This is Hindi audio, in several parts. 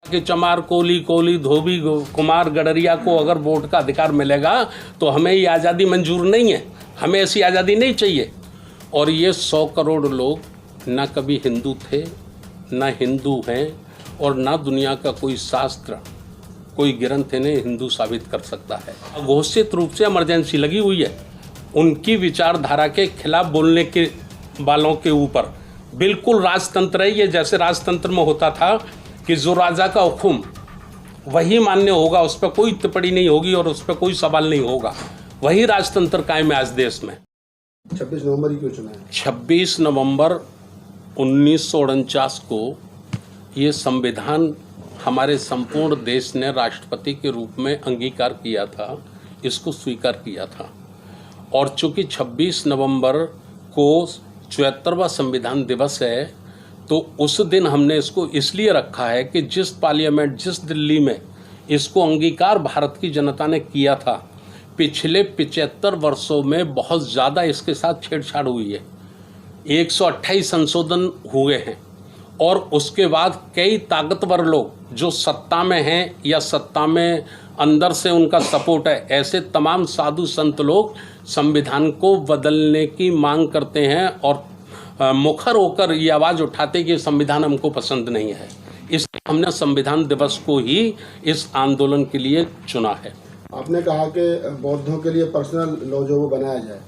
कि चमार, कोली, धोबी, कुमार, गडरिया को अगर वोट का अधिकार मिलेगा तो हमें ये आज़ादी मंजूर नहीं है, हमें ऐसी आज़ादी नहीं चाहिए। और ये 100 करोड़ लोग ना कभी हिंदू थे, ना हिंदू हैं, और ना दुनिया का कोई शास्त्र, कोई ग्रंथ इन्हें हिंदू साबित कर सकता है। घोषित रूप से इमरजेंसी लगी हुई है उनकी विचारधारा के खिलाफ बोलने के वालों के ऊपर। बिल्कुल राजतंत्र है ये, जैसे राजतंत्र में होता था कि जो राजा का हुक्म वही मान्य होगा, उस पर कोई टिप्पणी नहीं होगी और उस पर कोई सवाल नहीं होगा। वही राजतंत्र कायम है आज देश में। 26 नवंबर ही क्यों चुना है? 26 नवंबर 1949 को ये संविधान हमारे संपूर्ण देश ने राष्ट्रपति के रूप में अंगीकार किया था, इसको स्वीकार किया था। और चूंकि 26 नवंबर को 74वां संविधान दिवस है, तो उस दिन हमने इसको इसलिए रखा है कि जिस पार्लियामेंट, जिस दिल्ली में इसको अंगीकार भारत की जनता ने किया था, पिछले 75 वर्षों में बहुत ज़्यादा इसके साथ छेड़छाड़ हुई है। 128 संशोधन हुए हैं और उसके बाद कई ताकतवर लोग जो सत्ता में हैं या सत्ता में अंदर से उनका सपोर्ट है, ऐसे तमाम साधु संत लोग संविधान को बदलने की मांग करते हैं और मुखर होकर ये आवाज़ उठाते कि संविधान हमको पसंद नहीं है। इसलिए हमने संविधान दिवस को ही इस आंदोलन के लिए चुना है। आपने कहा कि बौद्धों के लिए पर्सनल लॉ जो वो बनाया जाए।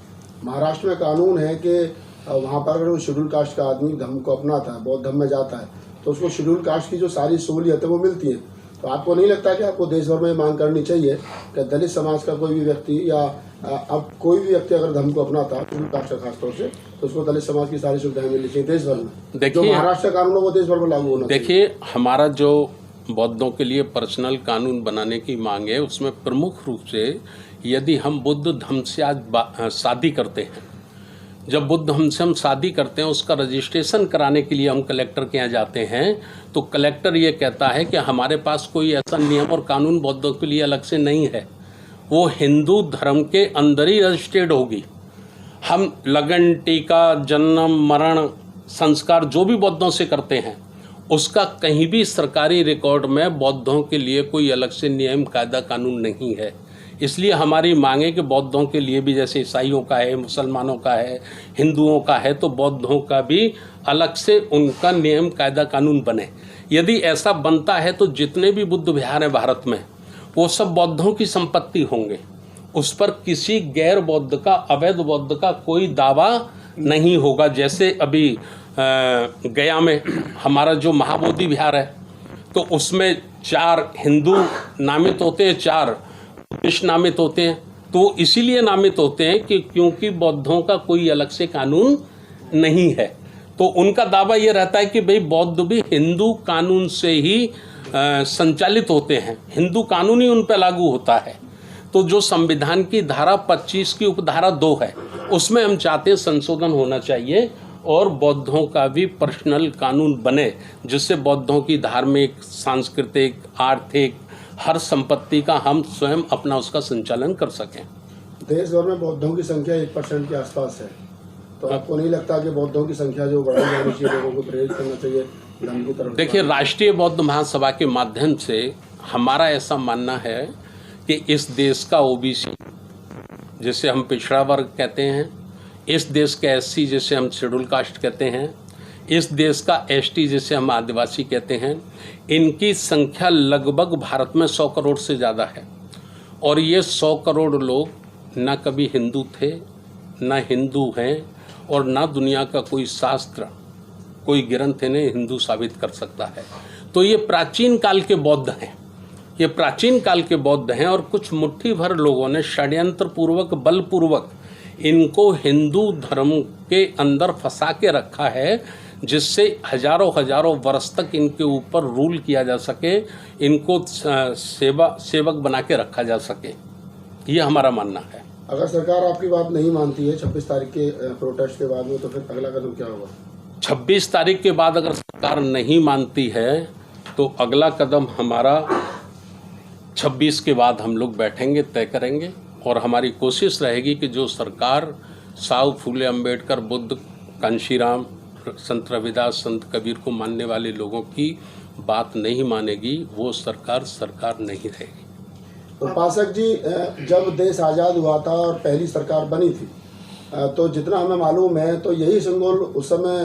महाराष्ट्र में कानून है कि वहाँ पर अगर वो शेड्यूल कास्ट का आदमी धर्म को अपनाता है, बौद्ध धर्म में जाता है, तो उसको शेड्यूल कास्ट की जो सारी सहूलियतें वो मिलती हैं। तो आपको नहीं लगता कि आपको देश भर में मांग करनी चाहिए कि दलित समाज का कोई भी व्यक्ति या अब कोई भी व्यक्ति अगर धर्म को अपनाता है शेड्यूल कास्ट का खासतौर से, तो उसको दलित समाज की सारी सुविधाएं मिलनी चाहिए देश भर में? देखिए, जो महाराष्ट्र का कानून है वो देश भर में लागू होना चाहिए। देखिए, हमारा जो बौद्धों के लिए पर्सनल कानून बनाने की मांग है, उसमें प्रमुख रूप से यदि हम बुद्ध धर्म से आज शादी करते हैं, जब बुद्ध धर्म से हम शादी करते हैं, उसका रजिस्ट्रेशन कराने के लिए हम कलेक्टर के यहाँ जाते हैं, तो कलेक्टर ये कहता है कि हमारे पास कोई ऐसा नियम और कानून बौद्धों के लिए अलग से नहीं है, वो हिंदू धर्म के अंदर ही रजिस्टर्ड होगी। हम लगन, टीका, जन्म, मरण, संस्कार जो भी बौद्धों से करते हैं, उसका कहीं भी सरकारी रिकॉर्ड में बौद्धों के लिए कोई अलग से नियम, कायदा, कानून नहीं है। इसलिए हमारी मांग है कि बौद्धों के लिए भी जैसे ईसाइयों का है, मुसलमानों का है, हिंदुओं का है, तो बौद्धों का भी अलग से उनका नियम, कायदा, कानून बने। यदि ऐसा बनता है तो जितने भी बुद्ध विहार हैं भारत में, वो सब बौद्धों की संपत्ति होंगे। उस पर किसी गैर बौद्ध का, अवैध बौद्ध का कोई दावा नहीं होगा। जैसे अभी गया में हमारा जो महाबोधि विहार है, तो उसमें 4 हिंदू नामित होते हैं, 4 बुद्धिस्ट नामित होते हैं। तो इसीलिए नामित होते हैं कि क्योंकि बौद्धों का कोई अलग से कानून नहीं है। तो उनका दावा ये रहता है कि भाई बौद्ध भी हिंदू कानून से ही संचालित होते हैं, हिंदू कानून ही उन पर लागू होता है। तो जो संविधान की धारा 25 की उपधारा 2 है, उसमें हम चाहते हैं संशोधन होना चाहिए और बौद्धों का भी पर्सनल कानून बने, जिससे बौद्धों की धार्मिक, सांस्कृतिक, आर्थिक हर संपत्ति का हम स्वयं अपना उसका संचालन कर सकें। देश भर में बौद्धों की संख्या 1% के आसपास है, तो आपको नहीं लगता कि बौद्धों की संख्या जो बढ़ाई जानी चाहिए, लोगों को प्रेरित करना चाहिए धर्म की तरफ? देखिए, राष्ट्रीय बौद्ध महासभा के माध्यम से हमारा ऐसा मानना है कि इस देश का ओबीसी, जिसे हम पिछड़ा वर्ग कहते हैं, इस देश का एससी, जिसे हम शेड्यूल कास्ट कहते हैं, इस देश का एसटी, जिसे हम आदिवासी कहते हैं, इनकी संख्या लगभग भारत में 100 करोड़ से ज़्यादा है। और ये 100 करोड़ लोग ना कभी हिंदू थे, ना हिंदू हैं, और ना दुनिया का कोई शास्त्र, कोई ग्रंथ इन्हें हिंदू साबित कर सकता है। तो ये प्राचीन काल के बौद्ध हैं, ये प्राचीन काल के बौद्ध हैं। और कुछ मुट्ठी भर लोगों ने षड्यंत्र पूर्वक, बलपूर्वक इनको हिंदू धर्म के अंदर फंसा के रखा है, जिससे हजारों वर्ष तक इनके ऊपर रूल किया जा सके, इनको सेवक बना के रखा जा सके। ये हमारा मानना है। अगर सरकार आपकी बात नहीं मानती है 26 तारीख के प्रोटेस्ट के बाद में, तो फिर अगला कदम क्या होगा? 26 तारीख के बाद अगर सरकार नहीं मानती है तो अगला कदम हमारा 26 के बाद हम लोग बैठेंगे, तय करेंगे। और हमारी कोशिश रहेगी कि जो सरकार साहु फूले अम्बेडकर, बुद्ध, कांशीराम, संत रविदास, संत कबीर को मानने वाले लोगों की बात नहीं मानेगी वो सरकार नहीं रहेगी। उपासक जी, जब देश आज़ाद हुआ था और पहली सरकार बनी थी तो जितना हमें मालूम है तो यही संगोल उस समय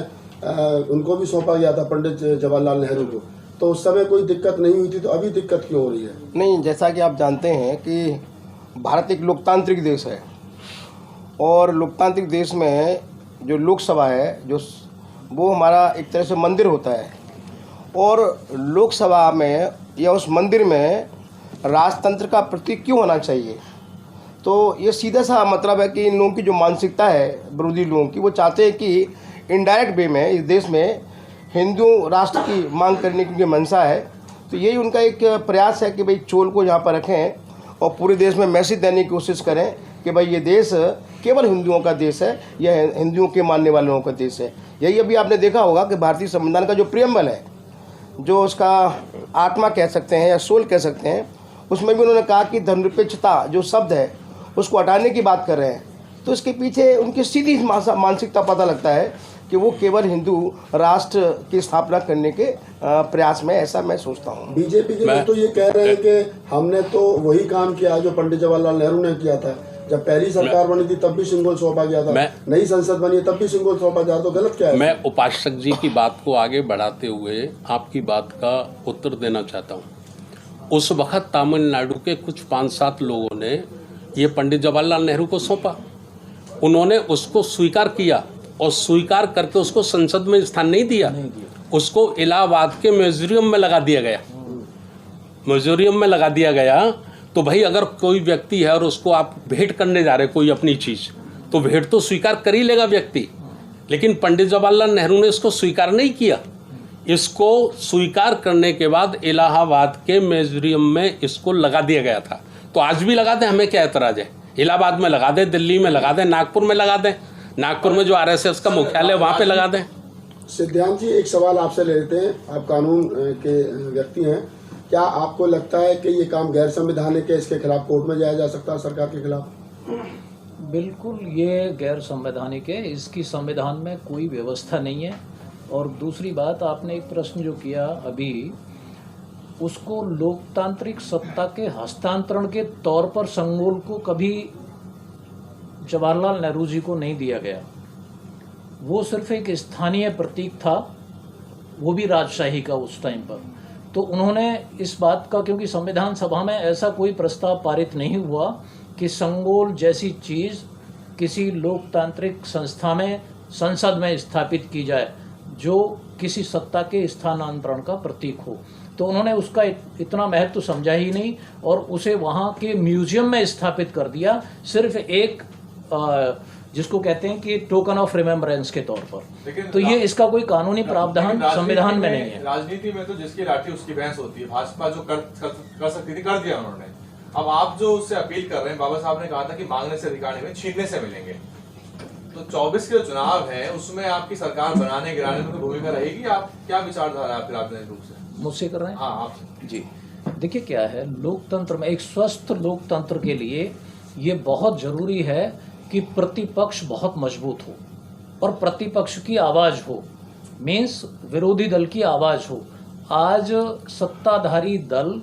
उनको भी सौंपा गया था, पंडित जवाहरलाल नेहरू को। तो उस समय कोई दिक्कत नहीं हुई थी, तो अभी दिक्कत क्यों हो रही है? नहीं, जैसा कि आप जानते हैं कि भारत एक लोकतांत्रिक देश है और लोकतांत्रिक देश में जो लोकसभा है जो वो हमारा एक तरह से मंदिर होता है और लोकसभा में या उस मंदिर में राजतंत्र का प्रतीक क्यों होना चाहिए? तो ये सीधा सा मतलब है कि इन लोगों की जो मानसिकता है विरोधी लोगों की, वो चाहते हैं कि इनडायरेक्ट वे में इस देश में हिंदू राष्ट्र की मांग करने की जो मंशा है, तो यही उनका एक प्रयास है कि भाई चोल को यहाँ पर रखें और पूरे देश में मैसेज देने की कोशिश करें कि भाई ये देश केवल हिंदुओं का देश है, यह हिंदुओं के मानने वालों का देश है। यही अभी आपने देखा होगा कि भारतीय संविधान का जो प्रियम्बल है, जो उसका आत्मा कह सकते हैं या सोल कह सकते हैं, उसमें भी उन्होंने कहा कि धर्मनिरपेक्षता जो शब्द है उसको हटाने की बात कर रहे हैं। तो इसके पीछे उनकी सीधी मानसिकता पता लगता है कि वो केवल हिंदू राष्ट्र की स्थापना करने के प्रयास में, ऐसा मैं सोचता हूँ। बीजेपी के लोग तो ये कह रहे हैं कि हमने तो वही काम किया जो पंडित जवाहरलाल नेहरू ने किया था। जब पहली सरकार बनी थी तब भी सिंगोल सौंपा गया था, नई संसद बनी तब भी सिंगोल सौंपा गया, तो गलत क्या है? मैं उपासक जी की बात को आगे बढ़ाते हुए आपकी बात का उत्तर देना चाहता हूँ। उस वक्त तमिलनाडु के कुछ 5-7 लोगों ने ये पंडित जवाहरलाल नेहरू को सौंपा, उन्होंने उसको स्वीकार किया और स्वीकार करके उसको संसद में स्थान नहीं दिया, उसको इलाहाबाद के म्यूजियम में लगा दिया गया। म्यूजियम में लगा दिया गया तो भाई अगर कोई व्यक्ति है और उसको आप भेंट करने जा रहे कोई अपनी चीज़, तो भेंट तो स्वीकार कर ही लेगा व्यक्ति। लेकिन पंडित जवाहरलाल नेहरू ने इसको स्वीकार नहीं किया। इसको स्वीकार करने के बाद इलाहाबाद के म्यूजियम में इसको लगा दिया गया था। तो आज भी लगा दें, हमें क्या एतराज़ है? इलाहाबाद में लगा दें, दिल्ली में लगा दें, नागपुर में लगा दें, नागपुर में जो आरएसएस का मुख्यालय वहाँ पे लगा दें। सिद्धांत जी, एक सवाल आपसे ले लेते हैं। आप कानून के व्यक्ति हैं, क्या आपको लगता है कि ये काम गैर संवैधानिक है, इसके खिलाफ कोर्ट में जाया जा सकता है सरकार के खिलाफ? बिल्कुल ये गैर संवैधानिक है, इसकी संविधान में कोई व्यवस्था नहीं है। और दूसरी बात, आपने एक प्रश्न जो किया अभी, उसको लोकतांत्रिक सत्ता के हस्तांतरण के तौर पर संगोल को कभी जवाहरलाल नेहरू जी को नहीं दिया गया। वो सिर्फ एक स्थानीय प्रतीक था, वो भी राजशाही का उस टाइम पर। तो उन्होंने इस बात का, क्योंकि संविधान सभा में ऐसा कोई प्रस्ताव पारित नहीं हुआ कि संगोल जैसी चीज़ किसी लोकतांत्रिक संस्था में, संसद में स्थापित की जाए जो किसी सत्ता के स्थानांतरण का प्रतीक हो। तो उन्होंने उसका इतना महत्व समझा ही नहीं और उसे वहाँ के म्यूजियम में स्थापित कर दिया, सिर्फ एक जिसको कहते हैं कि टोकन ऑफ रिमेम्बरेंस के तौर पर। तो ये इसका कोई कानूनी प्रावधान संविधान में नहीं है। राजनीति में तो जिसकी लाठी उसकी भैंस होती है। भाजपा जो कर सकती थी कर दिया उन्होंने। अब आप जो उससे अपील कर रहे हैं, बाबा साहब ने कहा था कि मांगने से अधिकार नहीं, छीनने से मिलेंगे। तो 24 के जो चुनाव है उसमें आपकी सरकार बनाने गिराने में भूमिका रहेगी। आप क्या विचारधारा है आपके राजनीतिक रूप से? मुझसे कर रहे हैं? हाँ, आप जी। देखिए क्या है, लोकतंत्र में, एक स्वस्थ लोकतंत्र के लिए ये बहुत जरूरी है कि प्रतिपक्ष बहुत मजबूत हो और प्रतिपक्ष की आवाज़ हो, मीन्स विरोधी दल की आवाज़ हो। आज सत्ताधारी दल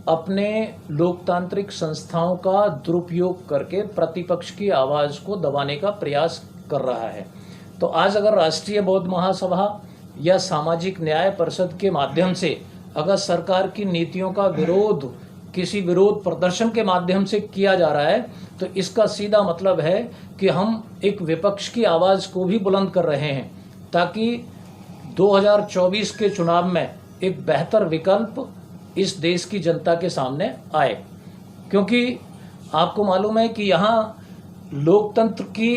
अपने लोकतांत्रिक संस्थाओं का दुरुपयोग करके प्रतिपक्ष की आवाज़ को दबाने का प्रयास कर रहा है। तो आज अगर राष्ट्रीय बौद्ध महासभा या सामाजिक न्याय परिषद के माध्यम से अगर सरकार की नीतियों का विरोध किसी विरोध प्रदर्शन के माध्यम से किया जा रहा है, तो इसका सीधा मतलब है कि हम एक विपक्ष की आवाज़ को भी बुलंद कर रहे हैं, ताकि 2024 के चुनाव में एक बेहतर विकल्प इस देश की जनता के सामने आए। क्योंकि आपको मालूम है कि यहाँ लोकतंत्र की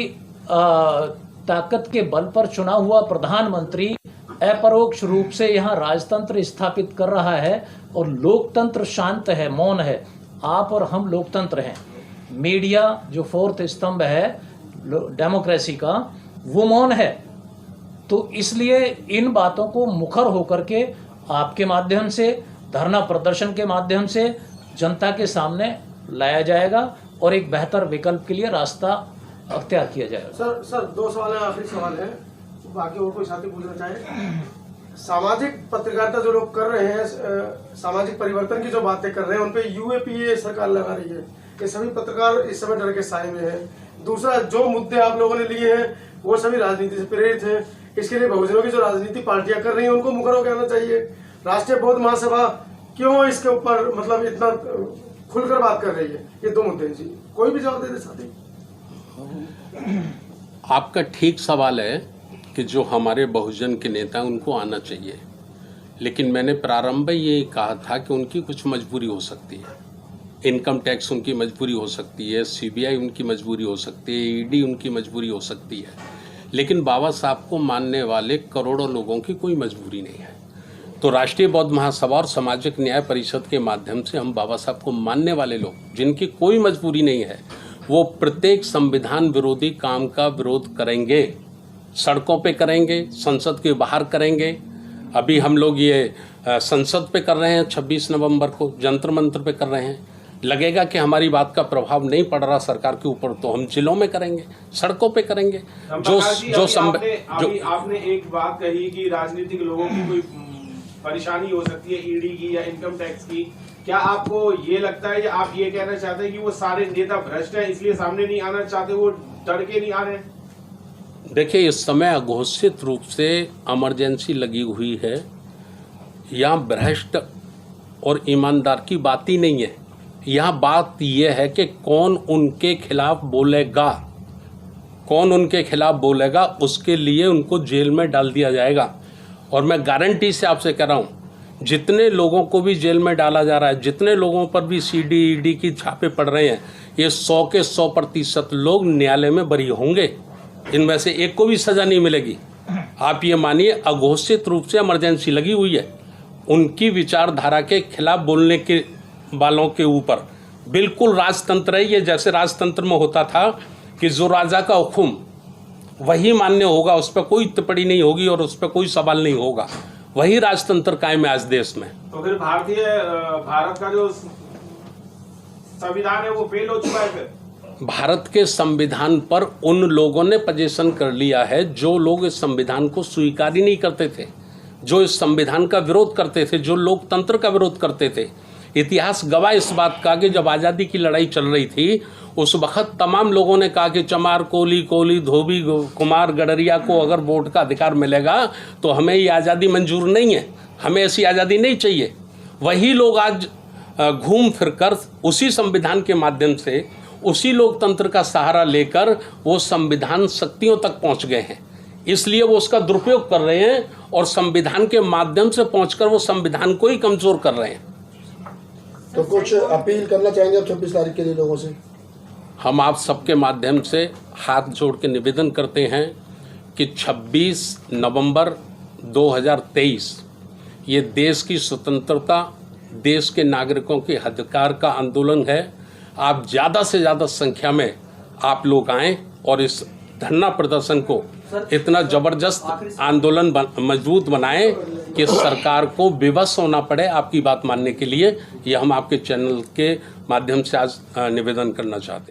ताकत के बल पर चुना हुआ प्रधानमंत्री अपरोक्ष रूप से यहाँ राजतंत्र स्थापित कर रहा है और लोकतंत्र शांत है, मौन है। आप और हम लोकतंत्र हैं। मीडिया जो फोर्थ स्तंभ है डेमोक्रेसी का, वो मौन है। तो इसलिए इन बातों को मुखर होकर के आपके माध्यम से, धरना प्रदर्शन के माध्यम से जनता के सामने लाया जाएगा और एक बेहतर विकल्प के लिए रास्ता अख्तियार किया जाएगा। सर 2 सवाल है, आखिरी सवाल है, बाकी और कोई साथी पूछना चाहे? सामाजिक पत्रकारिता जो लोग कर रहे हैं, सामाजिक परिवर्तन की जो बातें कर रहे हैं, उन पे यूएपीए सरकार लगा रही है। ये सभी पत्रकार इस समय डर के साए में हैं। दूसरा, जो मुद्दे आप लोगों ने लिए हैं वो सभी राजनीति से प्रेरित हैं। इसके लिए बहुजनों की जो राजनीति पार्टियां कर रही हैं उनको मुखर होकर आना चाहिए। राष्ट्रीय बौद्ध महासभा क्यों इसके ऊपर मतलब इतना खुलकर बात कर रही है? ये दो मुद्दे हैं जी, कोई भी जवाब दे दे साथी। आपका ठीक सवाल है कि जो हमारे बहुजन के नेता हैं उनको आना चाहिए, लेकिन मैंने प्रारंभ में ये कहा था कि उनकी कुछ मजबूरी हो सकती है। इनकम टैक्स उनकी मजबूरी हो सकती है, सीबीआई उनकी मजबूरी हो सकती है, ईडी उनकी मजबूरी हो सकती है, लेकिन बाबा साहब को मानने वाले करोड़ों लोगों की कोई मजबूरी नहीं है। तो राष्ट्रीय बौद्ध महासभा और सामाजिक न्याय परिषद के माध्यम से हम बाबा साहब को मानने वाले लोग जिनकी कोई मजबूरी नहीं है, वो प्रत्येक संविधान विरोधी काम का विरोध करेंगे, सड़कों पे करेंगे, संसद के बाहर करेंगे। अभी हम लोग ये संसद पे कर रहे हैं, 26 नवंबर को जंतर मंतर पे कर रहे हैं। लगेगा कि हमारी बात का प्रभाव नहीं पड़ रहा सरकार के ऊपर, तो हम जिलों में करेंगे, सड़कों पे करेंगे। आपने एक बात कही कि राजनीतिक लोगों की कोई परेशानी हो सकती है ईडी की या इनकम टैक्स की। क्या आपको ये लगता है, या आप ये कहना चाहते हैं कि वो सारे नेता भ्रष्ट हैं इसलिए सामने नहीं आना चाहते, वो डर के नहीं आ रहे? देखिए, इस समय अघोषित रूप से इमरजेंसी लगी हुई है। यहाँ भ्रष्ट और ईमानदार की बात ही नहीं है। यहाँ बात यह है कि कौन उनके खिलाफ बोलेगा, कौन उनके खिलाफ बोलेगा, उसके लिए उनको जेल में डाल दिया जाएगा। और मैं गारंटी से आपसे कह रहा हूँ, जितने लोगों को भी जेल में डाला जा रहा है, जितने लोगों पर भी सीडी ईडी की छापे पड़ रहे हैं, ये 100 के 100% लोग न्यायालय में बरी होंगे। इनमें से एक को भी सजा नहीं मिलेगी। आप ये मानिए, अघोषित रूप से इमरजेंसी लगी हुई है। उनकी विचारधारा के खिलाफ बोलने के वालों के ऊपर बिल्कुल राजतंत्र है। ये जैसे राजतंत्र में होता था कि जो राजा का हुक्म वही मान्य होगा, उस पर कोई टिप्पणी नहीं होगी और उस पर कोई सवाल नहीं होगा, वही राजतंत्र कायम है आज देश में। तो फिर भारत का जो संविधान है वो फेल हो चुका है। फिर भारत के संविधान पर उन लोगों ने पोजीशन कर लिया है जो लोग इस संविधान को स्वीकार ही नहीं करते थे, जो इस संविधान का विरोध करते थे, जो लोकतंत्र का विरोध करते थे। इतिहास गवाह इस बात का कि जब आज़ादी की लड़ाई चल रही थी, उस वक्त तमाम लोगों ने कहा कि चमार, कोली, धोबी, कुमार, गडरिया को अगर वोट का अधिकार मिलेगा तो हमें ये आज़ादी मंजूर नहीं है, हमें ऐसी आज़ादी नहीं चाहिए। वही लोग आज घूम फिरकर उसी संविधान के माध्यम से, उसी लोकतंत्र का सहारा लेकर वो संविधान शक्तियों तक पहुंच गए हैं। इसलिए वो उसका दुरुपयोग कर रहे हैं और संविधान के माध्यम से पहुंचकर वो संविधान को ही कमजोर कर रहे हैं। तो कुछ अपील करना चाहेंगे आप 26 तारीख के लिए लोगों से? हम आप सबके माध्यम से हाथ जोड़ के निवेदन करते हैं कि 26 नवंबर 2023 ये देश की स्वतंत्रता, देश के नागरिकों के अधिकार का आंदोलन है। आप ज़्यादा से ज़्यादा संख्या में आप लोग आएँ और इस धरना प्रदर्शन को इतना ज़बरदस्त आंदोलन मजबूत बनाएं कि सरकार को विवश होना पड़े आपकी बात मानने के लिए। ये हम आपके चैनल के माध्यम से आज निवेदन करना चाहते हैं।